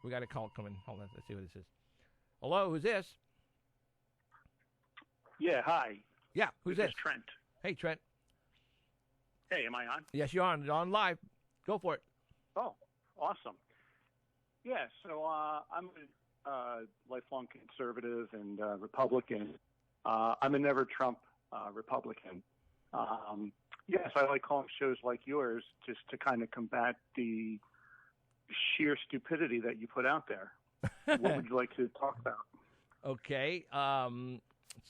We got a call coming. Hold on. Let's see what this is. Hello, who's this? Yeah, hi. Yeah, who's this? Is Trent. Hey, Trent. Hey, am I on? Yes, you're on. You're on live. Go for it. Oh, awesome. Yeah, so I'm a lifelong conservative and Republican. I'm a never Trump Republican. Yes, I like calling shows like yours just to kind of combat the sheer stupidity that you put out there. What would you like to talk about? Okay.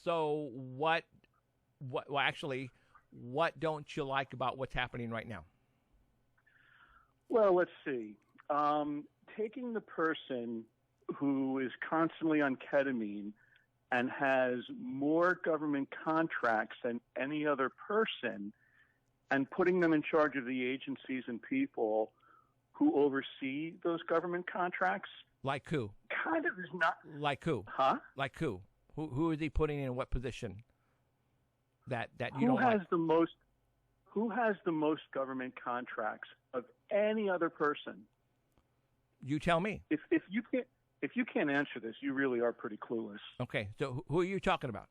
So what actually, what don't you like about what's happening right now? Well, let's see. Taking the person who is constantly on ketamine and has more government contracts than any other person and putting them in charge of the agencies and people who oversee those government contracts. Like who? Kind of is not. Like who? Huh? Like who? Who is he putting in what position? That you Who don't has like? the most? Who has the most government contracts of any other person? You tell me. If you can't answer this, you really are pretty clueless. Okay. So who are you talking about?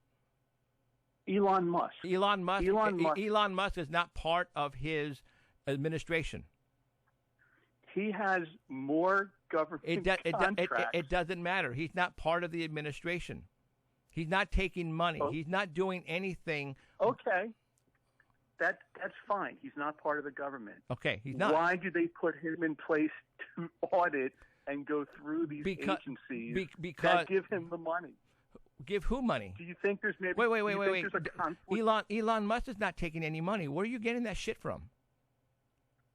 Elon Musk. Elon Musk. Elon Musk. Elon Musk is not part of his administration. He has more government contracts. It doesn't matter. He's not part of the administration. He's not taking money. Oh. He's not doing anything. Okay. That's fine. He's not part of the government. Okay, he's not. Why do they put him in place to audit and go through these agencies that give him the money? Give who money? Do you think there's maybe? Wait. There's a conflict? Elon Musk is not taking any money. Where are you getting that shit from?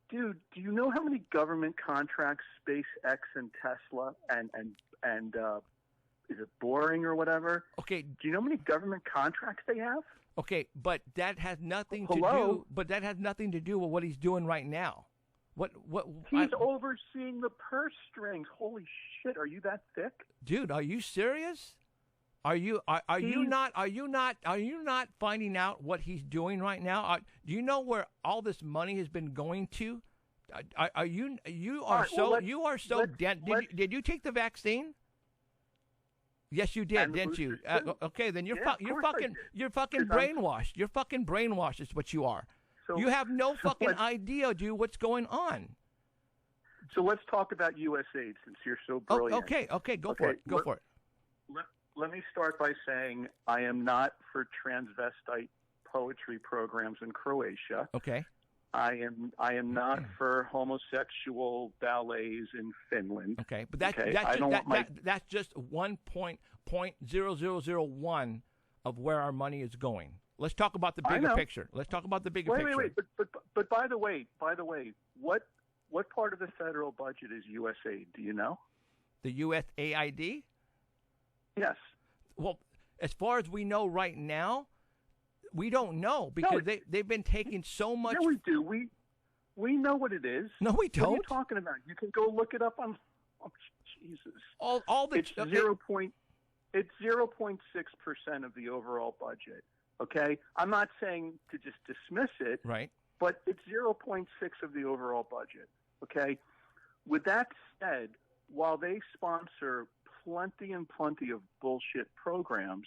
Dude, do you know how many government contracts SpaceX and Tesla and is it Boring or whatever? Okay. Do you know how many government contracts they have? Okay, but that has nothing to Hello? do. But that has nothing to do with what he's doing right now. What? He's overseeing the purse strings. Holy shit! Are you that thick, dude? Are you serious? Are you not finding out what he's doing right now? Do you know where all this money has been going to? You are so dead. Did you take the vaccine? Yes, you did, didn't you? Okay, then you're fucking brainwashed. You're fucking brainwashed. Is what you are. So, you have no fucking idea, dude, what's going on. So let's talk about USAID since you're so brilliant. Okay, go for it. Go for it. Let me start by saying I am not for transvestite poetry programs in Croatia. Okay. I am not for homosexual ballets in Finland. Okay, but that's just 1.0001 of where our money is going. Let's talk about the bigger picture. Let's talk about the bigger picture. Wait. But by the way, what part of the federal budget is USAID? Do you know? The USAID? Yes. Well, as far as we know right now, we don't know because they've been taking so much. No, we do. We know what it is. No, we don't. What are you talking about? You can go look it up on. Oh, Jesus. It's 0.6% of the overall budget. Okay, I'm not saying to just dismiss it. Right. But it's 0.6 of the overall budget. Okay. With that said, while they sponsor plenty and plenty of bullshit programs,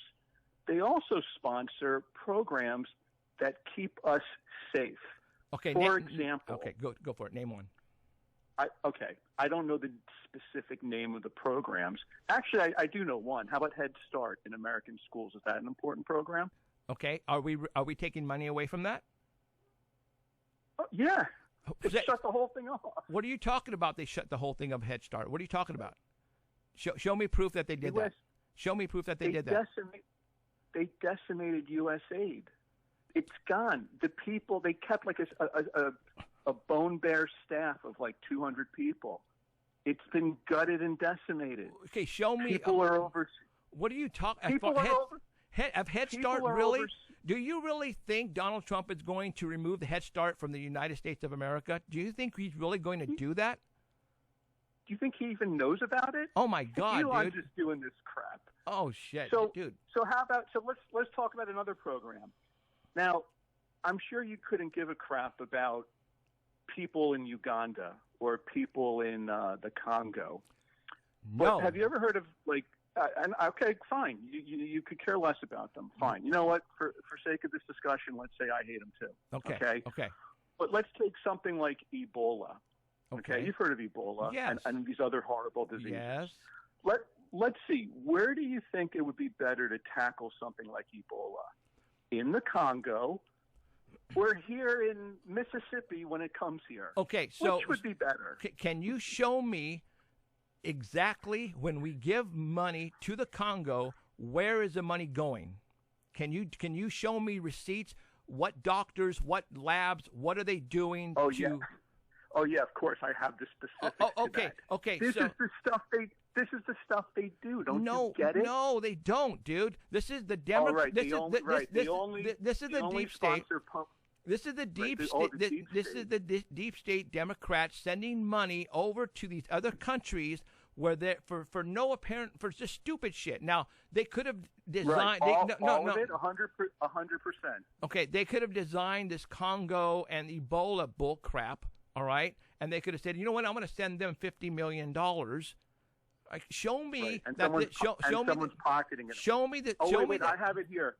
they also sponsor programs that keep us safe. Okay. For example. Okay, go for it. Name one. I don't know the specific name of the programs. Actually, I do know one. How about Head Start in American schools? Is that an important program? Okay. Are we taking money away from that? Oh, yeah. They shut the whole thing off. What are you talking about? They shut the whole thing of Head Start. What are you talking about? Show me proof that they did that. Show me proof that they did that. They decimated USAID. It's gone. The people, they kept like a bone bare staff of like 200 people. It's been gutted and decimated. Okay, show me. People are over. What are you talking? People are over. Head Start really? Do you really think Donald Trump is going to remove the Head Start from the United States of America? Do you think he's really going to do that? Do you think he even knows about it? Oh my God, Elon's just doing this crap. Oh shit, dude. So how about let's talk about another program. Now, I'm sure you couldn't give a crap about people in Uganda or people in the Congo. No. But have you ever heard of like? And okay, fine. You could care less about them. Fine. You know what? For sake of this discussion, let's say I hate them too. Okay. Okay. But let's take something like Ebola. Okay. You've heard of Ebola. Yes. And these other horrible diseases. Yes. Let's see. Where do you think it would be better to tackle something like Ebola? In the Congo, or here in Mississippi when it comes here? Okay. So which would be better? Can you show me exactly when we give money to the Congo, where is the money going? Can you show me receipts? What doctors, what labs, what are they doing? Oh yeah, of course I have the specifics. Okay. This is the stuff they do. Don't you get it? No, they don't, dude. This is the This is the deep state. This is the deep state. This is the deep state Democrats sending money over to these other countries where they for no apparent for just stupid shit. Now they could have designed all of it 100%. Okay, they could have designed this Congo and Ebola bull crap. All right, and they could have said, you know what, I'm going to send them $50 million. Show me that. Someone's pocketing it. Show me that. Wait, I have it here.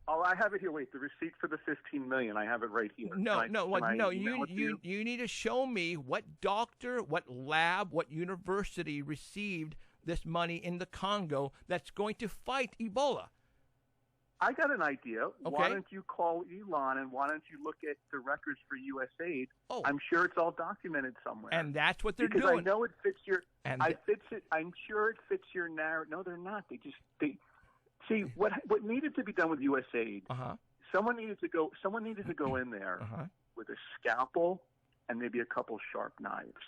I have it here. Wait, the receipt for the $15 million. I have it right here. You need to show me what doctor, what lab, what university received this money in the Congo that's going to fight Ebola. I got an idea. Okay. Why don't you call Elon and why don't you look at the records for USAID? Oh. I'm sure it's all documented somewhere. And that's what they're doing. doing. I know it fits your. I'm sure it fits your narrative. No, they're not. See what needed to be done with USAID. Someone needed to go in there with a scalpel and maybe a couple sharp knives.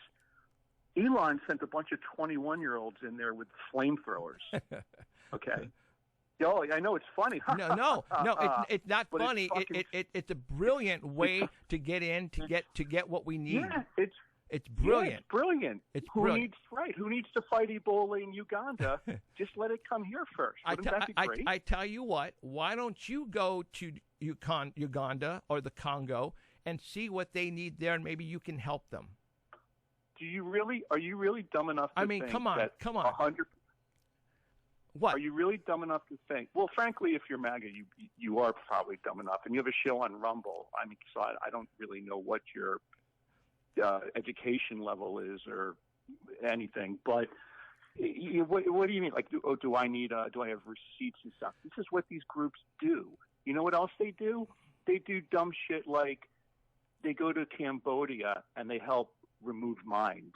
Elon sent a bunch of 21-year-olds in there with flamethrowers. Okay. Oh, I know it's funny. No, it's not funny. It's a brilliant way to get in to get what we need. Yeah, it's brilliant. Yeah, it's brilliant. Who needs to fight Ebola in Uganda? Just let it come here first. Wouldn't that be great? I tell you what. Why don't you go to Uganda or the Congo and see what they need there, and maybe you can help them. Are you really dumb enough to think come on. 100. What? Are you really dumb enough to think? Well, frankly, if you're MAGA, you are probably dumb enough, and you have a show on Rumble. I mean, so I don't really know what your education level is or anything, but what do you mean? Like, do I have receipts and stuff? This is what these groups do. You know what else they do? They do dumb shit like they go to Cambodia and they help remove mines.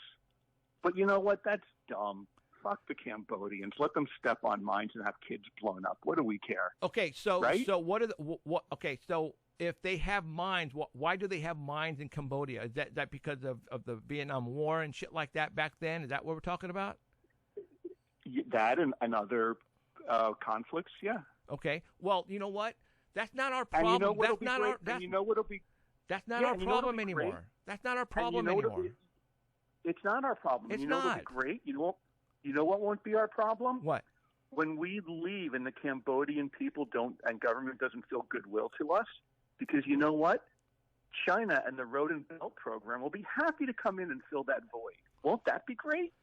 But you know what? That's dumb. Fuck the Cambodians. Let them step on mines and have kids blown up. What do we care? Okay, so right? So what are what? Okay, so if they have mines, why do they have mines in Cambodia? Is that because of the Vietnam War and shit like that back then? Is that what we're talking about? That and other conflicts, yeah. Okay. Well, you know what? That's not our problem. And you know what'll be great? That's not our problem anymore. That's not our problem anymore. It's not our problem. It's not. What'll be great? You know what won't be our problem? What? When we leave and the Cambodian people and government doesn't feel goodwill to us, because you know what? China and the Road and Belt program will be happy to come in and fill that void. Won't that be great?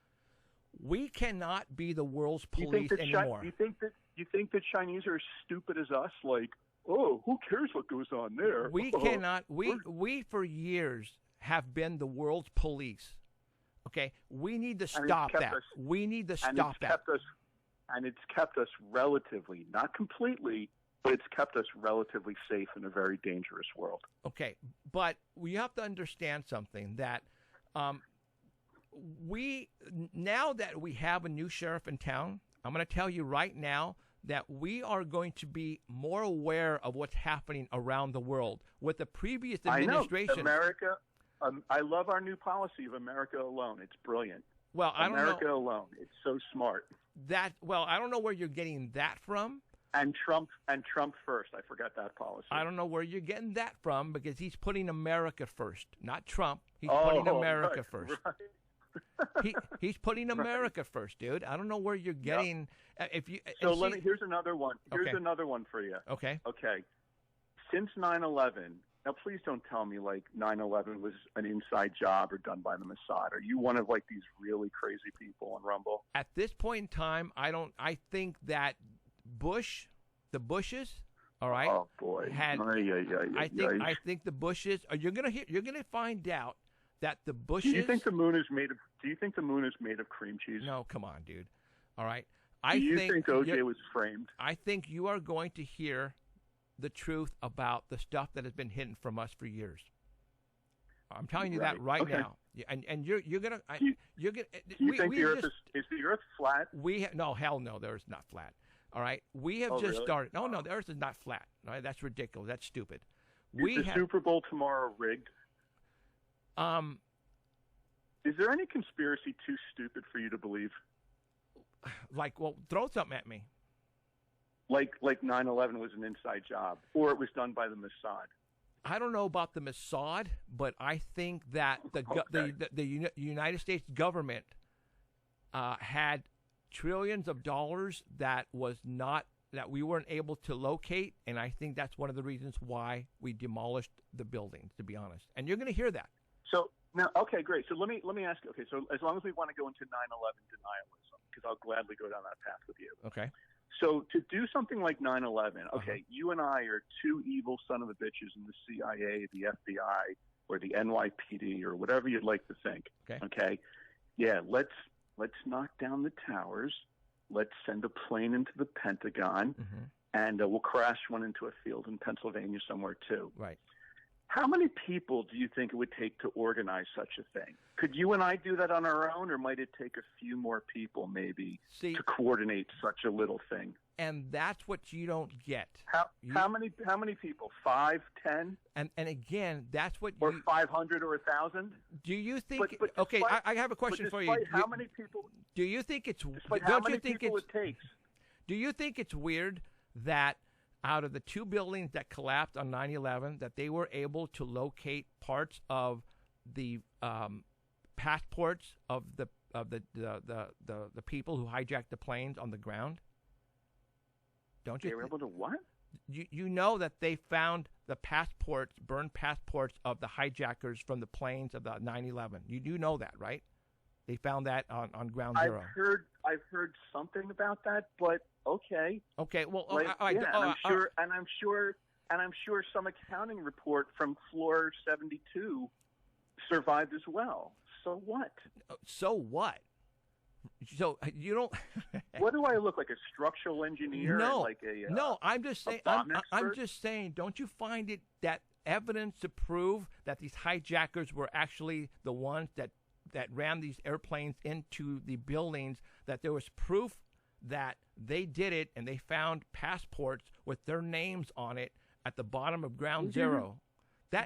We cannot be the world's police anymore. You think that Chinese are as stupid as us? Like, oh, who cares what goes on there? We cannot. We for years have been the world's police. Okay, we need to stop that. We need to stop that. And it's kept us relatively, not completely, but it's kept us relatively safe in a very dangerous world. Okay, but we have to understand something that now that we have a new sheriff in town, I'm going to tell you right now that we are going to be more aware of what's happening around the world. With the previous administration, I know. America. I love our new policy of America alone. It's brilliant. Well, I don't know. America alone. It's so smart. I don't know where you're getting that from. And Trump first. I forgot that policy. I don't know where you're getting that from because he's putting America first, not Trump. He's putting America first. Right. He's putting America first, dude. I don't know where you're getting. Yep. Here's another one. Here's another one for you. Okay. Okay. Since 9/11, Now, please don't tell me like 9/11 was an inside job or done by the Mossad. Are you one of like these really crazy people on Rumble? At this point in time, I think that the Bushes, all right. Oh boy. I think the Bushes. You're gonna find out that the Bushes. Do you think the moon is made of cream cheese? No, come on, dude. All right. Do you think OJ was framed? I think you are going to hear the truth about the stuff that has been hidden from us for years. I'm telling you that right now. And you're gonna. Do you think the Earth is the Earth flat? No, hell no. The Earth's not flat. All right. We have just started. No, the Earth is not flat. All right. That's ridiculous. That's stupid. Is the Super Bowl tomorrow rigged? Is there any conspiracy too stupid for you to believe? Like, well, throw something at me. Like 9/11 was an inside job, or it was done by the Mossad. I don't know about the Mossad, but I think that the United States government had trillions of dollars that we weren't able to locate, and I think that's one of the reasons why we demolished the buildings. To be honest, and you're going to hear that. So now, okay, great. So let me ask you. Okay, so as long as we want to go into 9/11 denialism, because I'll gladly go down that path with you. Okay. So to do something like 9/11, okay, you and I are two evil son of a bitches in the CIA, the FBI, or the NYPD, or whatever you'd like to think. Okay. Yeah, let's knock down the towers. Let's send a plane into the Pentagon, and we'll crash one into a field in Pennsylvania somewhere too. Right. How many people do you think it would take to organize such a thing? Could you and I do that on our own, or might it take a few more people maybe to coordinate such a little thing? And that's what you don't get. How many people? 5, 10? And again, that's what or 500 or 1,000? Do you think? I have a question for you. How many people? Do you think it's? How many people it takes? Do you think it's weird that out of the two buildings that collapsed on 9/11, that they were able to locate parts of the passports of the people who hijacked the planes on the ground? Don't you? They were able to what? You know that they found the burned passports of the hijackers from the planes of the 9/11. You do know that, right? They found that on Ground Zero. I've heard something about that, but okay. Okay, well, I'm sure some accounting report from floor 72 survived as well. So what? So what? So you don't. What do I look like? A structural engineer? No, no. I'm just saying. I'm just saying. Don't you find it that evidence to prove that these hijackers were actually the ones that ran these airplanes into the buildings? That there was proof that they did it, and they found passports with their names on it at the bottom of Ground Zero.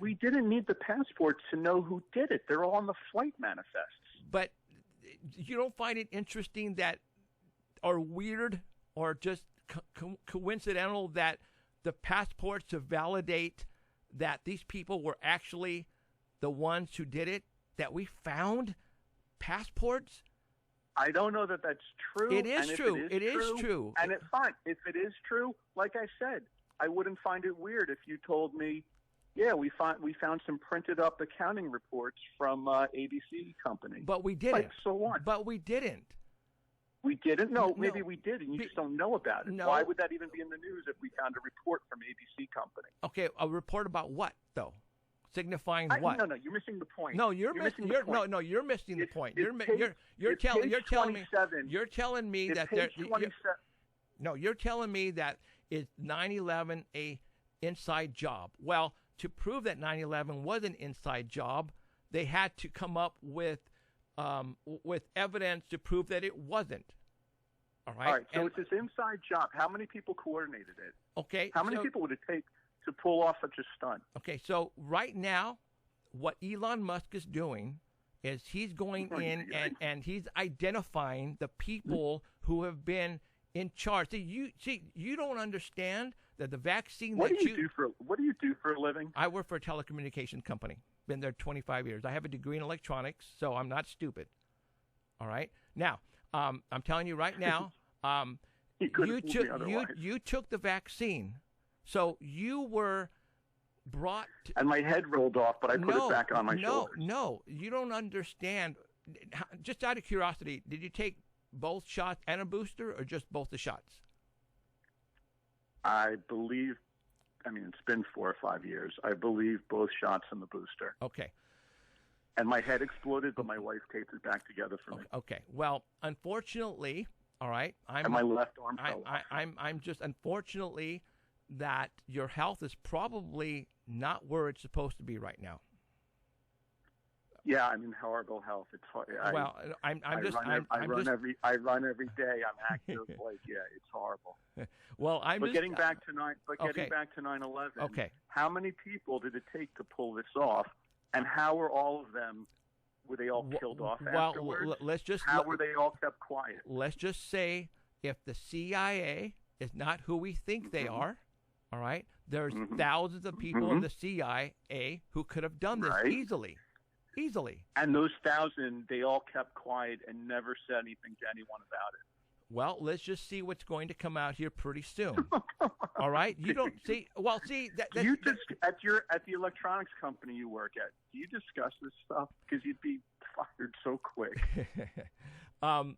We didn't need the passports to know who did it. They're all on the flight manifests. But you don't find it interesting that, or weird, or just coincidental that the passports to validate that these people were actually the ones who did it, that we found passports? I don't know that that's true. It is true. It is true. And it's fine. If it is true, like I said, I wouldn't find it weird if you told me, yeah, we found some printed up accounting reports from ABC Company. But we didn't. Like, so what? But we didn't. We didn't? No, maybe we did, and you just don't know about it. No. Why would that even be in the news if we found a report from ABC Company? Okay, a report about what, though? Signifying what? No, you're missing the point. No, you're missing the point. No, you're missing the point. You're telling me that you're telling me that is 9/11 a inside job. Well, to prove that 9/11 was an inside job, they had to come up with evidence to prove that it wasn't. All right. All right. So it's this inside job. How many people coordinated it? Okay. How many people would it take to pull off such a stunt? Okay. So right now, what Elon Musk is doing is he's going in and he's identifying the people who have been in charge. You don't understand that the vaccine. What do you do for a living? I work for a telecommunications company. Been there 25 years. I have a degree in electronics, so I'm not stupid. All right. Now, I'm telling you right now, you took the vaccine, so you were and my head rolled off, but I put it back on my shoulders. No, you don't understand. Just out of curiosity, did you take both shots and a booster, or just both the shots? I believe, it's been 4 or 5 years. I believe both shots and the booster. Okay. And my head exploded, but my wife taped it back together for me. Okay. Well, unfortunately, all right. And my left arm fell off. I'm just, unfortunately, that your health is probably not where it's supposed to be right now. Yeah, I'm in horrible health. It's hard. I run every day. I'm active. It's horrible. Well, getting back to 9/11. Okay. How many people did it take to pull this off, and how were all of them? Were they all killed off afterwards? How were they all kept quiet? Let's just say, if the CIA is not who we think they are, all right, there's thousands of people in the CIA who could have done this easily. And those 1,000, they all kept quiet and never said anything to anyone about it. Well, let's just see what's going to come out here pretty soon. All right, you don't see. Well, see that at the electronics company you work at. Do you discuss this stuff? Because you'd be fired so quick.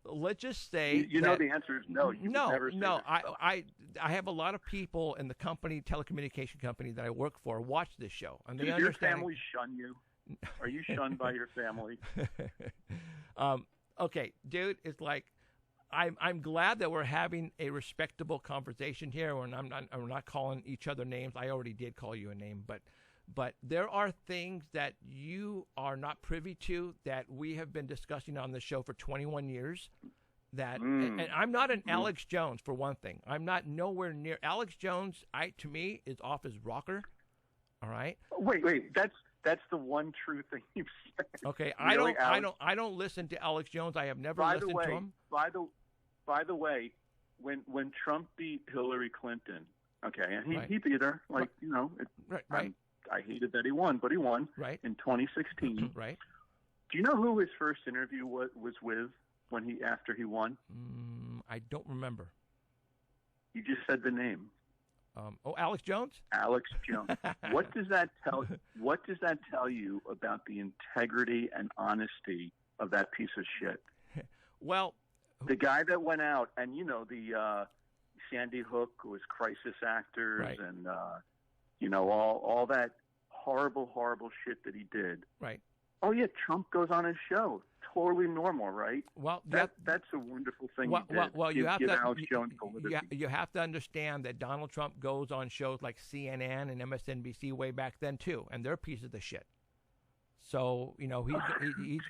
Let's just say you know the answer is no. No. I have a lot of people in the company, telecommunication company that I work for, watch this show, and they understand. Does your family shun you? Are you shunned by your family? Okay, dude, it's like I'm glad that we're having a respectable conversation here, and I'm not calling each other names. I already did call you a name, but there are things that you are not privy to that we have been discussing on the show for 21 years. And I'm not an Alex Jones, for one thing. I'm not nowhere near Alex Jones. To me is off his rocker. All right. Wait. That's the one true thing you've said. Okay, really, I don't listen to Alex Jones. I have never listened to him. By the way, when Trump beat Hillary Clinton, okay, and he beat her, right. I hated that he won, but he won in 2016. Right. Do you know who his first interview was with after he won? I don't remember. You just said the name. Alex Jones? Alex Jones. What does that tell you about the integrity and honesty of that piece of shit? Well, the guy that went out, and the Sandy Hook was crisis actors, and all that horrible shit that he did. Right. Oh yeah, Trump goes on his show. Totally normal, right? Well, that's a wonderful thing. You have to Alex Jones validity. You have to understand that Donald Trump goes on shows like CNN and MSNBC way back then too, and they're pieces of shit. So he's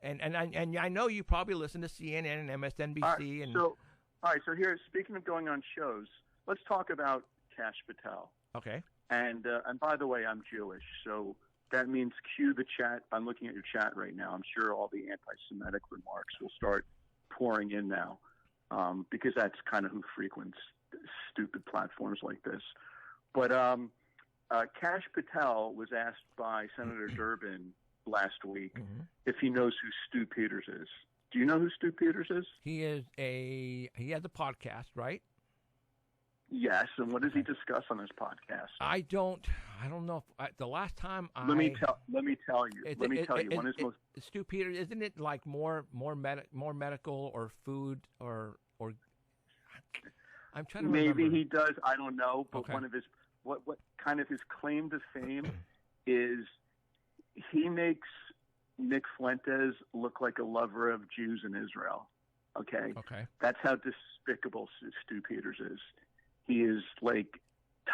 and I know you probably listen to CNN and MSNBC All right. So here, speaking of going on shows, let's talk about Kash Patel. Okay. And by the way, I'm Jewish, so that means cue the chat. I'm looking at your chat right now. I'm sure all the anti-Semitic remarks will start pouring in now, because that's kind of who frequents stupid platforms like this. But Kash Patel was asked by Senator Durbin last week if he knows who Stu Peters is. Do you know who Stu Peters is? He has a podcast, right? Yes, and what does he discuss on his podcast? I don't know. The last time let me tell you. One is most Stu Peters. Isn't it like more medical or food or? I'm trying to remember. Maybe he does. I don't know. But one of his what kind of his claim to fame is he makes Nick Fuentes look like a lover of Jews in Israel. Okay. That's how despicable Stu Peters is. He is like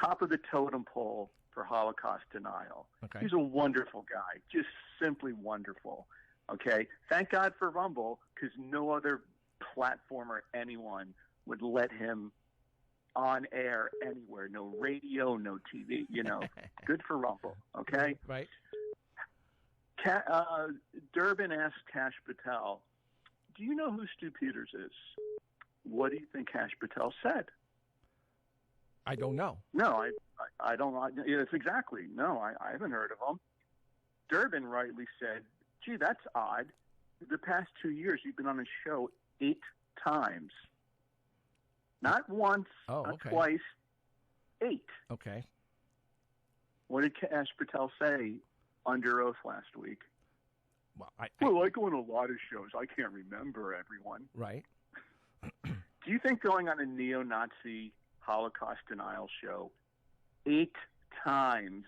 top of the totem pole for Holocaust denial. Okay. He's a wonderful guy, just simply wonderful. Okay. Thank God for Rumble, because no other platform or anyone would let him on air anywhere. No radio, no TV. Good for Rumble. Okay. Right. Durbin asked Kash Patel, "Do you know who Stu Peters is?" What do you think Kash Patel said? I don't know. No, I don't. It's exactly. No, I haven't heard of him. Durbin rightly said, "Gee, that's odd. The past 2 years, you've been on a show 8 times. Not once, not twice, 8. Okay. What did Kash Patel say under oath last week? Well, I go on a lot of shows. I can't remember everyone. Right. Do you think going on a neo-Nazi Holocaust denial show 8 times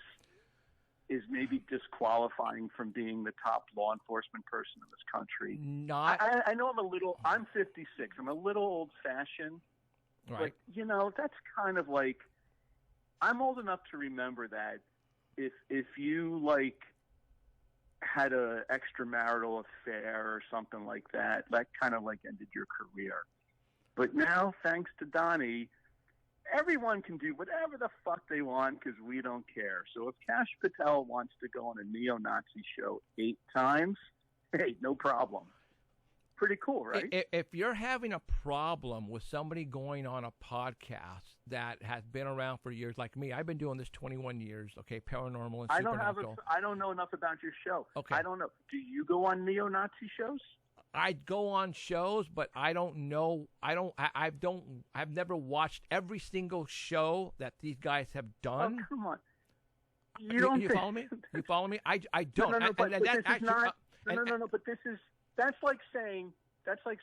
is maybe disqualifying from being the top law enforcement person in this country? Not. I know I'm 56. I'm a little old-fashioned. Right. But, that's kind of like, I'm old enough to remember that if you, had a extramarital affair or something like that kind of, ended your career. But now, thanks to Donnie, everyone can do whatever the fuck they want because we don't care. So if Kash Patel wants to go on a neo-Nazi show 8 times, hey, no problem. Pretty cool, right? If you're having a problem with somebody going on a podcast that has been around for years, like me, I've been doing this 21 years, okay, paranormal and supernatural. I don't know enough about your show. Okay. I don't know. Do you go on neo-Nazi shows? I go on shows, but I don't know. I've never watched every single show that these guys have done. Oh, come on. You follow me? You follow me? I don't. No, but this is not. No. But that's like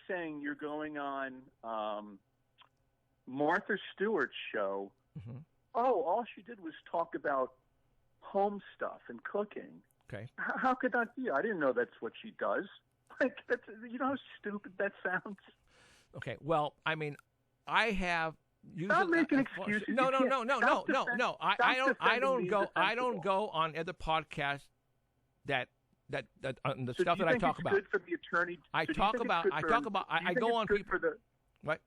saying you're going on Martha Stewart's show. Mm-hmm. Oh, all she did was talk about home stuff and cooking. Okay. How could that be? I didn't know that's what she does. You know how stupid that sounds? Okay, well, I mean, I have usually stop making excuses. No. I don't go on other podcasts that the so stuff that I talk about. Good for the attorney. I talk about. I go on people. What?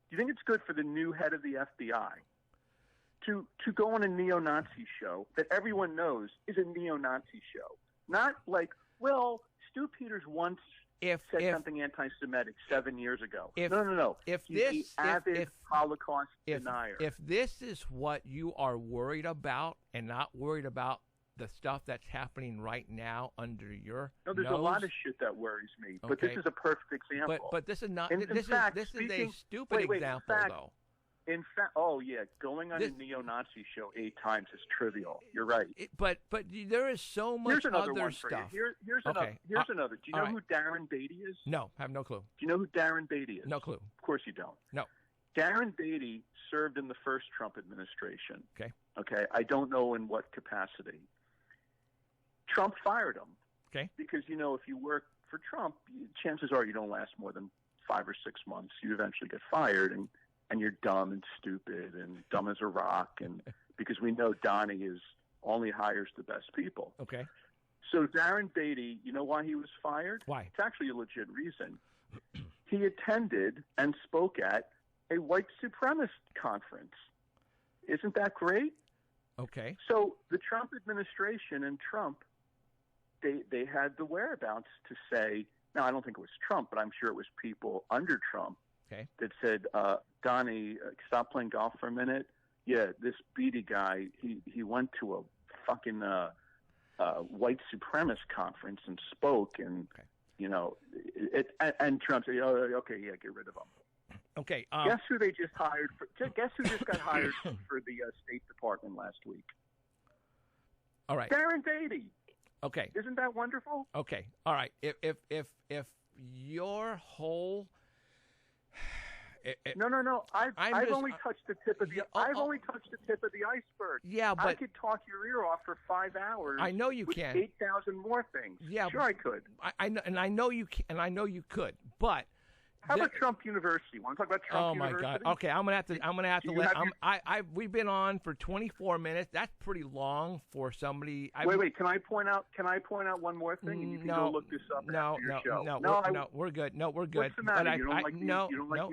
Do you think it's good for the new head of the FBI to go on a neo-Nazi show that everyone knows is a neo-Nazi show? Not like, well, Stu Peters once said something anti-Semitic 7 years ago. No. He's an avid Holocaust denier. If this is what you are worried about and not worried about the stuff that's happening right now under your there's nose, a lot of shit that worries me. Okay. But this is a perfect example. But this is not. In fact, this is a stupid example, though. In fact, going on a neo-Nazi show 8 times is trivial. You're right. But there is so much other stuff. Here's another. Do you know who Darren Beatty is? No, I have no clue. Do you know who Darren Beatty is? No clue. Of course you don't. No. Darren Beatty served in the first Trump administration. Okay. I don't know in what capacity. Trump fired him. Okay. Because, if you work for Trump, chances are you don't last more than 5 or 6 months. You eventually get fired, and you're dumb and stupid and dumb as a rock, and because we know Donnie only hires the best people. Okay. So Darren Beatty, you know why he was fired? Why? It's actually a legit reason. He attended and spoke at a white supremacist conference. Isn't that great? Okay. So the Trump administration and Trump, they had the whereabouts to say, now I don't think it was Trump, but I'm sure it was people under Trump, okay, that said, Donnie, stop playing golf for a minute. Yeah, this Beatty guy, he went to a fucking white supremacist conference and spoke, and and Trump said, oh, okay, yeah, get rid of him. Okay. Guess who they just hired? Guess who just got hired for the State Department last week? All right. Darren Beatty. Okay. Isn't that wonderful? Okay. All right. If your whole No. I've only touched the tip of the. I've only touched the tip of the iceberg. Yeah, but I could talk your ear off for 5 hours. I know you with can. 8,000 more things. Yeah, sure I could. I know you can, and I know you could. But how about Trump University? Want to talk about Trump University? Oh my God. Okay, I'm gonna have to let. We've been on for 24 minutes. That's pretty long for somebody. Wait. Can I point out one more thing? And you can go look this up after your show. We're good. No, we're good. What's the matter? You don't like me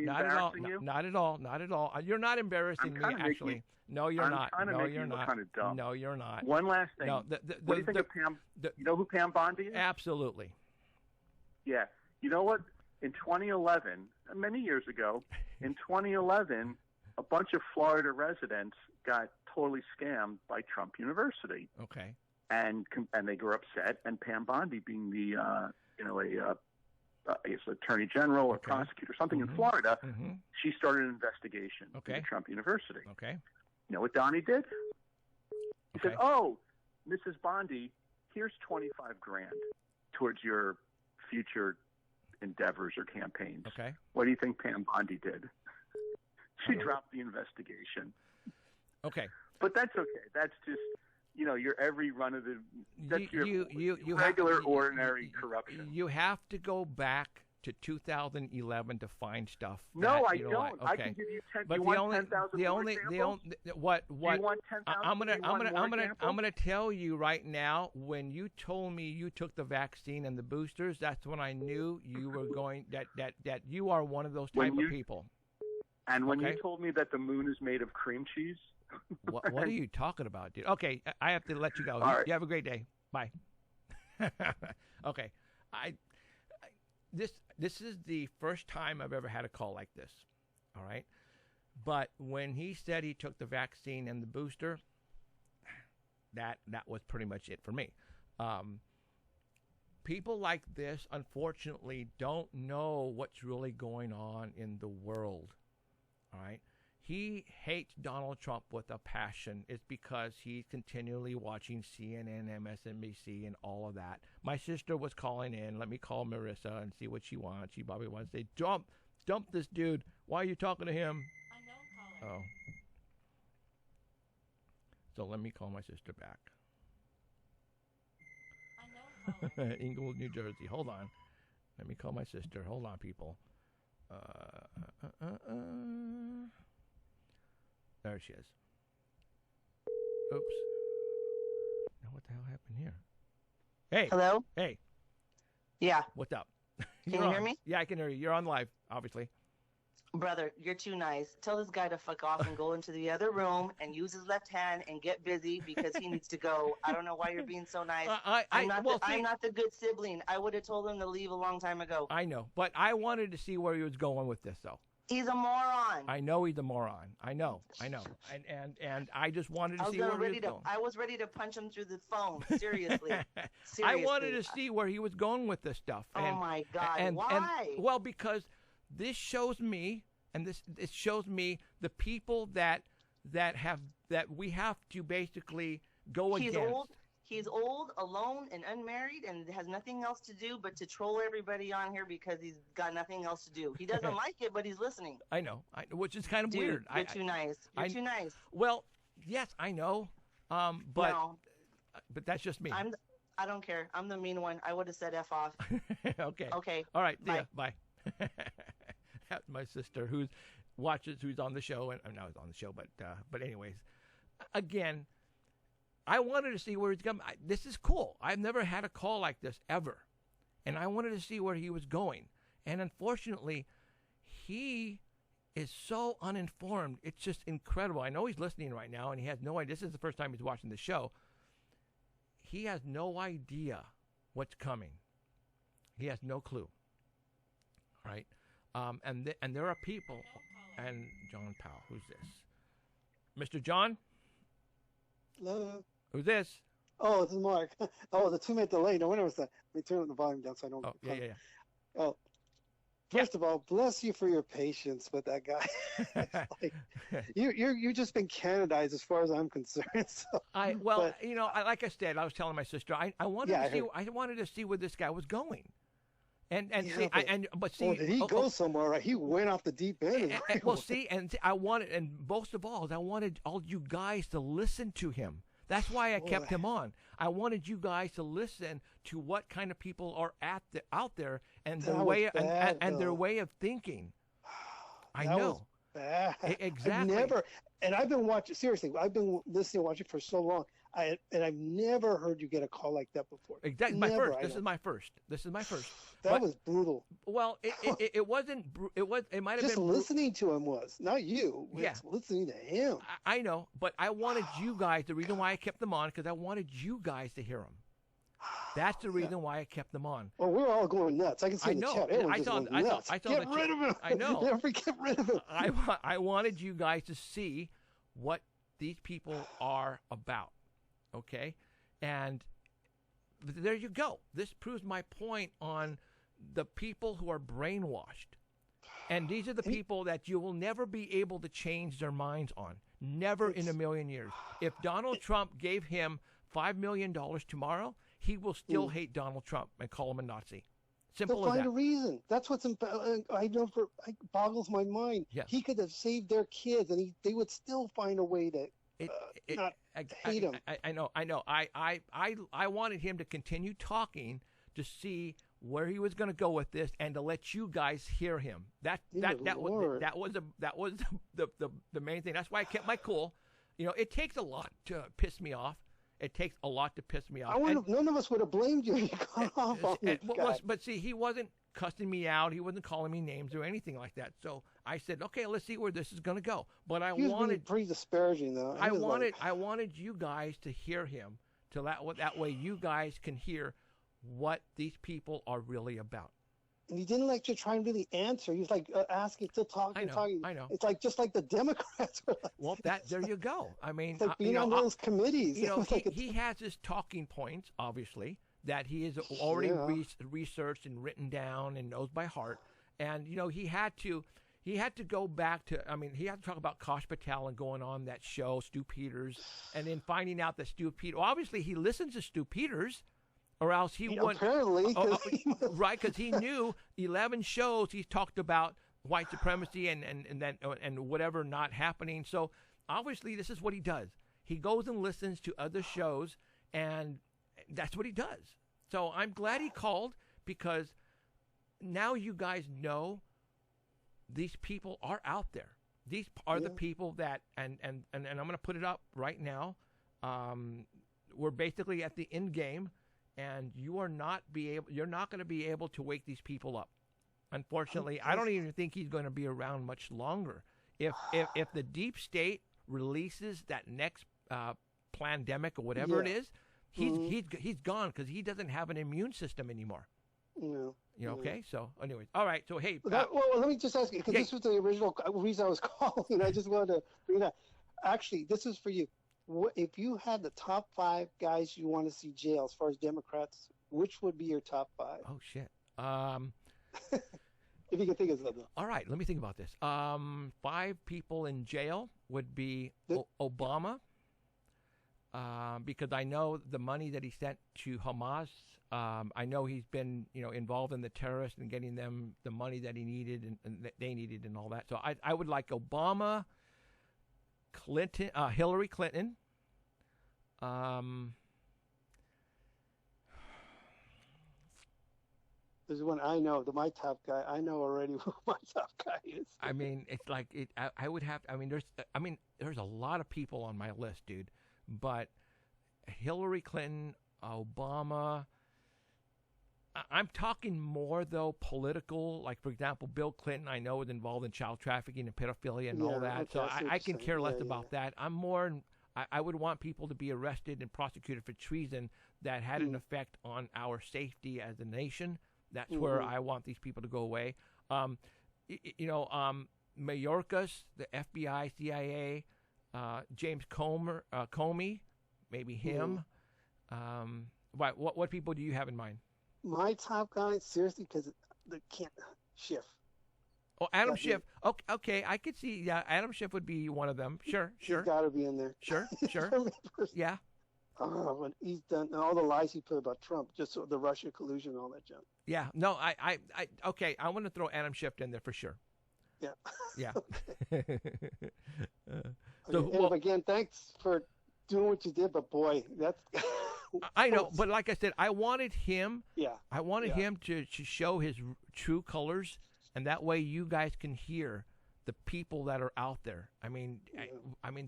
embarrassing you? Not at all. You're not embarrassing me, actually. No, you're not. No, you're not. Kind of dumb. No, you're not. One last thing. No, what do you think of Pam? You know who Pam Bondi is? Absolutely. Yeah. You know what? In 2011, many years ago, in 2011, a bunch of Florida residents got totally scammed by Trump University. Okay. And they were upset. And Pam Bondi, being the I guess attorney general or prosecutor, something in Florida, she started an investigation into Trump University. Okay. You know what Donnie did? He said, "Oh, Mrs. Bondi, here's 25 grand towards your future endeavors or campaigns." Okay. What do you think Pam Bondi did? She dropped the investigation. Okay. But that's okay. That's just, your every run of the, that's you regular, ordinary corruption. You have to go back to 2011 to find stuff. No, I don't. Like. Okay. I can give you 10. But you want 10,000 what? Do you want 10,000? I'm gonna tell you right now. When you told me you took the vaccine and the boosters, that's when I knew you were going. That you are one of those type of people. And when you told me that the moon is made of cream cheese. What are you talking about, dude? Okay, I have to let you go. All right. You have a great day. Bye. Okay, this is the first time I've ever had a call like this. All right, but when he said he took the vaccine and the booster, that was pretty much it for me. People like this, unfortunately, don't know what's really going on in the world. All right. He hates Donald Trump with a passion. It's because he's continually watching CNN, MSNBC, and all of that. My sister was calling in. Let me call Marissa and see what she wants. She probably wants to say, dump this dude. Why are you talking to him? I know, caller. Oh. So let me call my sister back. I know, caller. Inglewood, New Jersey. Hold on. Let me call my sister. Hold on, people. There she is. Oops. Now what the hell happened here? Hey. Hello? Hey. Yeah. What's up? Can you hear me? Yeah, I can hear you. You're on live, obviously. Brother, you're too nice. Tell this guy to fuck off and go into the other room and use his left hand and get busy because he needs to go. I don't know why you're being so nice. I'm not the good sibling. I would have told him to leave a long time ago. I know, but I wanted to see where he was going with this, though. He's a moron. I know he's a moron. I know. And I just wanted to see where he was going. I was ready to punch him through the phone. Seriously. I wanted to see where he was going with this stuff. Oh my God! Why? Well, because this shows me, and it shows me the people that we have to basically go against. He's old, alone, and unmarried, and has nothing else to do but to troll everybody on here because he's got nothing else to do. He doesn't like it, but he's listening. I know, which is kind of weird. You're too nice. You're too nice. Well, yes, I know, but that's just me. I don't care. I'm the mean one. I would have said F off. Okay. Okay. All right. Bye. Yeah, bye. That's my sister who's on the show, and I'm not on the show, but anyways, again. I wanted to see where he's going. This is cool. I've never had a call like this ever. And I wanted to see where he was going. And unfortunately, he is so uninformed. It's just incredible. I know he's listening right now, and he has no idea. This is the first time he's watching the show. He has no idea what's coming. He has no clue. Right? And there are people. And John Powell, who's this? Mr. John? Hello. Who's this? Oh, this is Mark. Oh, the 2-minute delay. No wonder it was that. Let me turn the volume down so I don't. Oh, yeah. Oh, first of all, bless you for your patience with that guy. Like, you've just been Canadized as far as I'm concerned. So, like I said, I was telling my sister, I wanted to see where this guy was going. Did he go somewhere? Right? He went off the deep end. Most of all, I wanted all you guys to listen to him. That's why I kept him on. I wanted you guys to listen to what kind of people are out there and their way and their way of thinking. I know. Bad. Exactly. I've been watching. Seriously, I've been listening and watching for so long. I've never heard you get a call like that before. Exactly. This is my first. That was brutal. Well, it wasn't. It might have been just listening to him was not you. Yeah, listening to him. I know, but I wanted you guys. The reason why I kept them on because I wanted you guys to hear him. That's the reason why I kept them on. Well, we're all going nuts. I can see in the chat. Everyone just went nuts. Get rid of him. I know. Never get rid of him. I wanted you guys to see what these people are about. Okay, and there you go. This proves my point on the people who are brainwashed. And these are the people that you will never be able to change their minds on. Never in a million years. If Donald Trump gave him $5 million tomorrow, he will still hate Donald Trump and call him a Nazi. Simple as that. They'll find a reason. That's what's it boggles my mind. Yeah. He could have saved their kids, and they would still find a way to not hate him. I know. I wanted him to continue talking to see where he was going to go with this, and to let you guys hear him. That was the main thing. That's why I kept my cool. You know, it takes a lot to piss me off. It takes a lot to piss me off. None of us would have blamed you if you got off on this guy. But see, he wasn't cussing me out. He wasn't calling me names or anything like that. So I said, okay, let's see where this is going to go. But he was being pretty disparaging, though. I wanted you guys to hear him, that way you guys can hear what these people are really about. And he didn't like to try and really answer. He was like asking, still talking, talking. I know. It's like just like the Democrats were like. Well, there you go. I mean, it's like being on those committees. You know, he has his talking points, obviously, that he has already researched and written down and knows by heart. And you know, he had to go back to. I mean, he had to talk about Kosh Patel and going on that show, Stu Peters, and then finding out that Stu Peters. Well, obviously, he listens to Stu Peters. Or else he wouldn't. Apparently. Right, because he knew 11 shows he's talked about white supremacy and whatever not happening. So obviously this is what he does. He goes and listens to other shows, and that's what he does. So I'm glad he called, because now you guys know these people are out there. These are the people that, and I'm going to put it up right now. We're basically at the end game. And you're not going to be able to wake these people up. Unfortunately, I don't even think he's going to be around much longer. If the deep state releases that next pandemic or whatever it is, he's gone, because he doesn't have an immune system anymore. No. You know, okay? So, anyways, all right. So, hey, well, let me just ask you, because this was the original reason I was calling. I just wanted to bring that. Actually, this is for you. If you had the top 5 guys you want to see jail as far as Democrats, which would be your top 5? Oh, shit. If you can think of something. All right, let me think about this. 5 people in jail would be Obama, because I know the money that he sent to Hamas. I know he's been, involved in the terrorists and getting them the money that he needed and that they needed and all that. So I would like Obama, Clinton, Hillary Clinton. There's one I know, my top guy. I know already who my top guy is. I mean, it's like it. I would have. There's a lot of people on my list, dude. But Hillary Clinton, Obama. I'm talking more, though, political. Like, for example, Bill Clinton, I know, was involved in child trafficking and pedophilia and all that. So I can care less about that. I'm more, I would want people to be arrested and prosecuted for treason that had an effect on our safety as a nation. That's where I want these people to go away. Mayorkas, the FBI, CIA, James Comey, maybe him. What people do you have in mind? My top guy, seriously, because they can't. Schiff. Oh, Adam Schiff. Okay, I could see. Yeah, Adam Schiff would be one of them. Sure. He's got to be in there. Sure. Yeah. But he's done all the lies he put about Trump, just the Russia collusion and all that junk. Yeah. No, I want to throw Adam Schiff in there for sure. Yeah. Yeah. Again, thanks for doing what you did, but boy, that's. I know, but like I said, I wanted him. Yeah. I wanted him to show his true colors, and that way you guys can hear the people that are out there. I mean,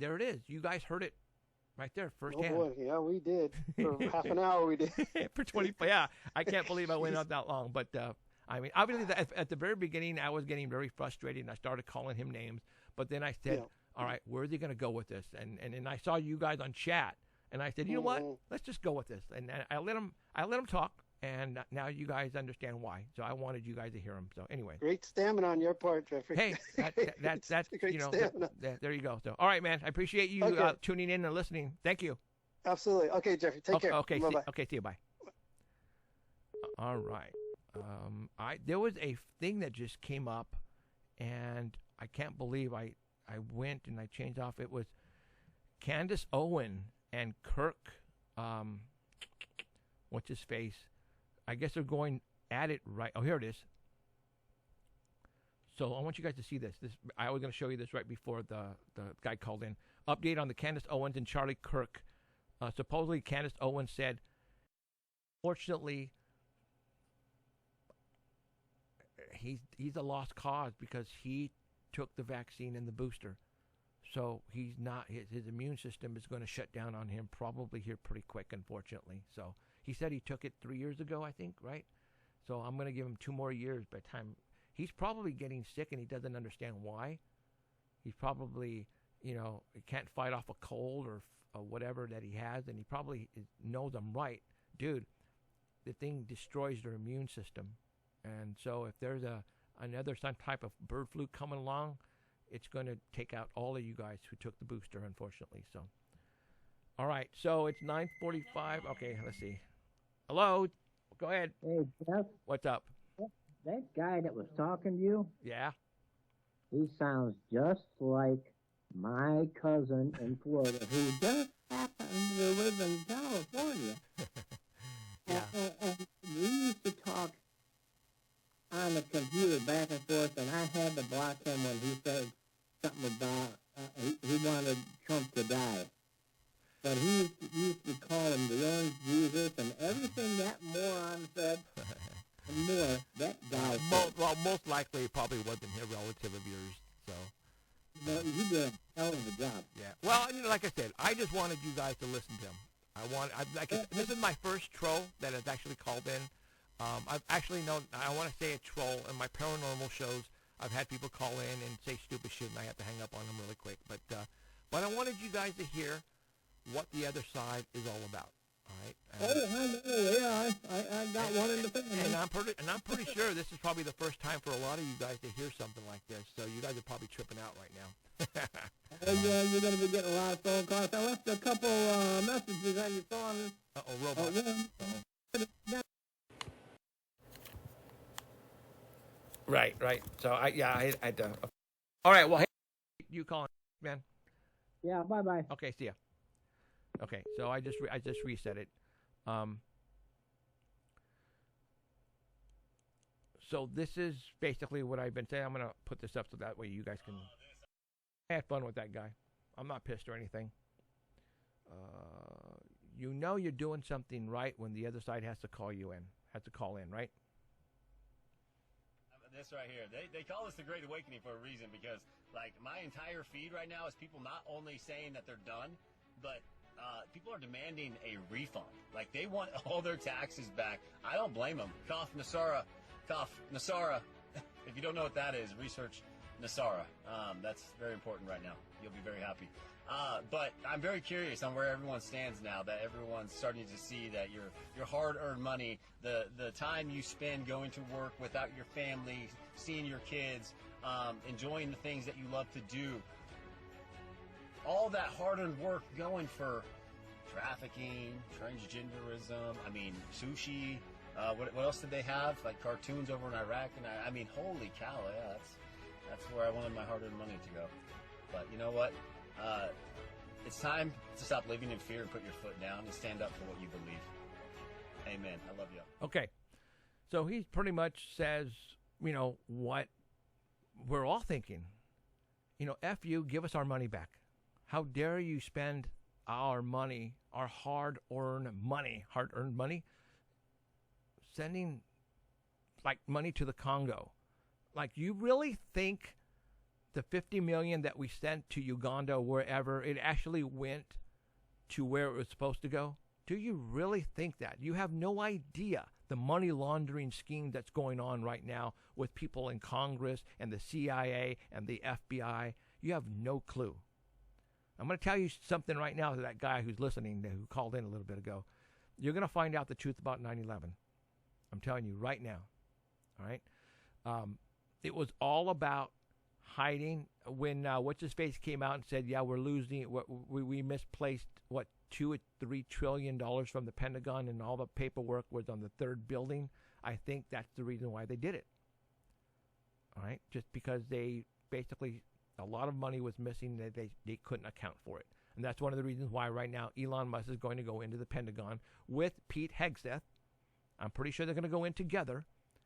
there it is. You guys heard it right there firsthand. Oh boy, yeah, we did. For half an hour, we did. For 20. Yeah, I can't believe I went out that long. But obviously, at the very beginning, I was getting very frustrated, and I started calling him names. But then I said, "All right, where are they going to go with this?" And then I saw you guys on chat. And I said, you know what? Let's just go with this. And I let him talk, and now you guys understand why. So I wanted you guys to hear him. So anyway, great stamina on your part, Jeffrey. Hey, that's there you go. So all right, man. I appreciate you tuning in and listening. Thank you. Absolutely. Okay, Jeffrey. Take care. Okay. Bye-bye. See you. Bye. All right. There was a thing that just came up, and I can't believe I went and I changed off. It was Candace Owen and Kirk, what's his face? I guess they're going at it right. Oh, here it is. So I want you guys to see this. I was going to show you this right before the guy called in. Update on the Candace Owens and Charlie Kirk. Supposedly, Candace Owens said, fortunately, he's a lost cause because he took the vaccine and the booster. So he's not, his immune system is going to shut down on him probably here pretty quick, unfortunately. So he said he took it 3 years ago, I think, right? So I'm going to give him 2 more years by the time. He's probably getting sick and he doesn't understand why. He's probably, he can't fight off a cold or whatever that he has, and he probably knows I'm right. Dude, the thing destroys their immune system. And so if there's some type of bird flu coming along, it's going to take out all of you guys who took the booster, unfortunately. So, all right. So it's 9:45. Okay, let's see. Hello. Go ahead. Hey, Jeff. What's up? That guy that was talking to you, yeah, he sounds just like my cousin in Florida who just happened to live in California. Yeah. And we used to talk on the computer back and forth, and I had to block him when he said something about he wanted Trump to die. But he used to call him the Orange Jesus and everything that moron said. And more, that guy. Most likely, it probably wasn't a relative of yours. So. No, you did a hell of a job. Yeah. Well, like I said, I just wanted you guys to listen to him. This is my first troll that has actually called in. I've actually known. I want to say a troll in my paranormal shows. I've had people call in and say stupid shit, and I have to hang up on them really quick. But I wanted you guys to hear what the other side is all about. All right. I know. Yeah, I got one in the family. And I'm pretty sure this is probably the first time for a lot of you guys to hear something like this. So you guys are probably tripping out right now. Yeah, you're going to be getting a lot of phone calls. I left a couple messages on your phone. Robot. Right. So I had to. All right. Well, hey, you calling, man? Yeah. Bye. Okay. See ya. Okay. So I just reset it. So this is basically what I've been saying. I'm gonna put this up so that way you guys can have fun with that guy. I'm not pissed or anything. You're doing something right when the other side has to call in, right? This right here, they call this the Great Awakening for a reason, because like my entire feed right now is people not only saying that they're done, but people are demanding a refund. Like they want all their taxes back. I don't blame them. Cough Nasara. If you don't know what that is, research Nasara. That's very important right now. You'll be very happy. But I'm very curious on where everyone stands now that everyone's starting to see that your hard-earned money, the time you spend going to work without your family, seeing your kids, enjoying the things that you love to do, all that hard-earned work going for trafficking, transgenderism, sushi, what else did they have? Like cartoons over in Iraq, and holy cow, yeah, that's where I wanted my hard-earned money to go. But you know what? It's time to stop living in fear and put your foot down and stand up for what you believe. Amen. I love you. Okay. So he pretty much says, what we're all thinking. F you, give us our money back. How dare you spend our money, our hard-earned money, sending, money to the Congo. You really think the $50 million that we sent to Uganda or wherever, it actually went to where it was supposed to go? Do you really think that? You have no idea the money laundering scheme that's going on right now with people in Congress and the CIA and the FBI. You have no clue. I'm going to tell you something right now to that guy who's listening, who called in a little bit ago. You're going to find out the truth about 9/11. I'm telling you right now. All right? It was all about hiding. When what's-his-face came out and said, yeah, we're losing, we misplaced, $2 or $3 trillion from the Pentagon, and all the paperwork was on the third building. I think that's the reason why they did it. All right? Just because they basically, a lot of money was missing, that they couldn't account for it. And that's one of the reasons why right now Elon Musk is going to go into the Pentagon with Pete Hegseth. I'm pretty sure they're going to go in together,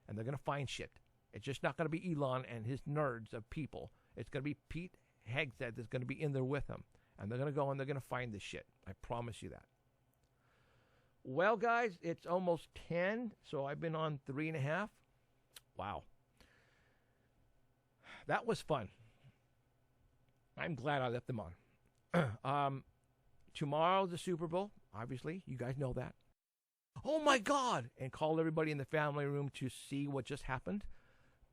and they're going to find shit. It's just not going to be Elon and his nerds of people. It's going to be Pete Hegseth that's going to be in there with him. And they're going to go and they're going to find this shit. I promise you that. Well, guys, it's almost 10, so I've been on 3.5. Wow. That was fun. I'm glad I left them on. Tomorrow's the Super Bowl, obviously. You guys know that. Oh, my God! And call everybody in the family room to see what just happened.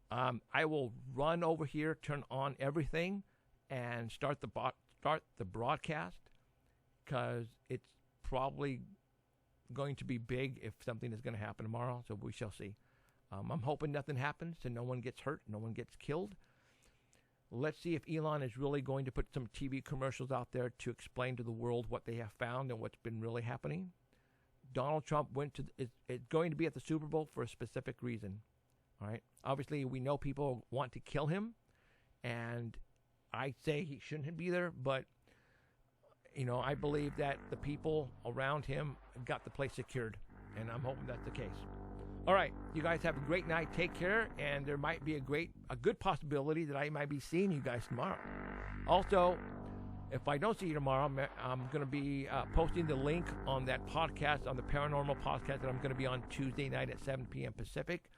I will run over here, turn on everything, and start the broadcast, because it's probably going to be big if something is going to happen tomorrow, so we shall see. I'm hoping nothing happens and no one gets hurt, no one gets killed. Let's see if Elon is really going to put some TV commercials out there to explain to the world what they have found and what's been really happening. Donald Trump is going to be at the Super Bowl for a specific reason. All right. Obviously, we know people want to kill him, and I say he shouldn't be there, but I believe that the people around him got the place secured, and I'm hoping that's the case. All right, you guys have a great night. Take care, and there might be a good possibility that I might be seeing you guys tomorrow. Also, if I don't see you tomorrow, I'm going to be posting the link on that podcast, on the Paranormal Podcast, that I'm going to be on Tuesday night at 7 p.m. Pacific.